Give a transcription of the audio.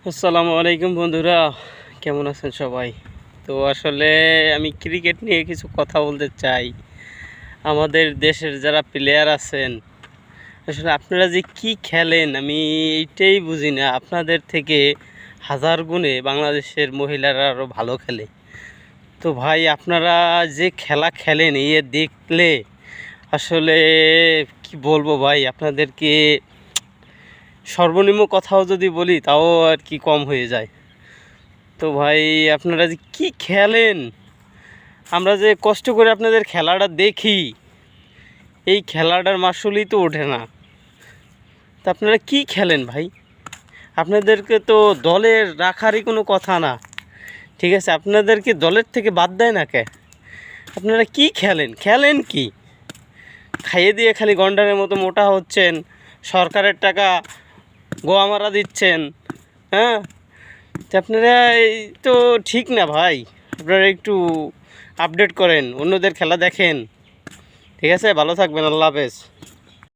আসসালামু আলাইকুম বন্ধুরা, কেমন আছেন সবাই? তো আসলে আমি ক্রিকেট নিয়ে কিছু কথা বলতে চাই। আমাদের দেশের যারা প্লেয়ার আছেন, আসলে আপনারা যে কি খেলেন আমি এইটাই বুঝি না। আপনাদের থেকে হাজার গুণে বাংলাদেশের মহিলারা আরও ভালো খেলে। তো ভাই, আপনারা যে খেলা খেলেন দেখলে আসলে কি বলবো ভাই, আপনাদেরকে সর্বনিম্ন কথাও যদি বলি তাও আর কি কম হয়ে যায়। তো ভাই, আপনারা যে কী খেলেন, আমরা যে কষ্ট করে আপনাদের খেলাটা দেখি, এই খেলাটার মাসুলই তো ওঠে না। তা আপনারা কি খেলেন ভাই? আপনাদেরকে তো দলে রাখারই কোনো কথা না, ঠিক আছে? আপনাদেরকে দলের থেকে বাদ দেয় না কে? আপনারা কি খেলেন, খেলেন কি? খাইয়ে দিয়ে খালি গন্ডারের মতো মোটা হচ্ছেন, সরকারের টাকা গোয়া মারা দিচ্ছেন। হ্যাঁ, তা আপনারা এই তো ঠিক না ভাই। আপনারা একটু আপডেট করেন, অন্যদের খেলা দেখেন। ঠিক আছে, ভালো থাকবেন, আল্লাহ হাফেজ।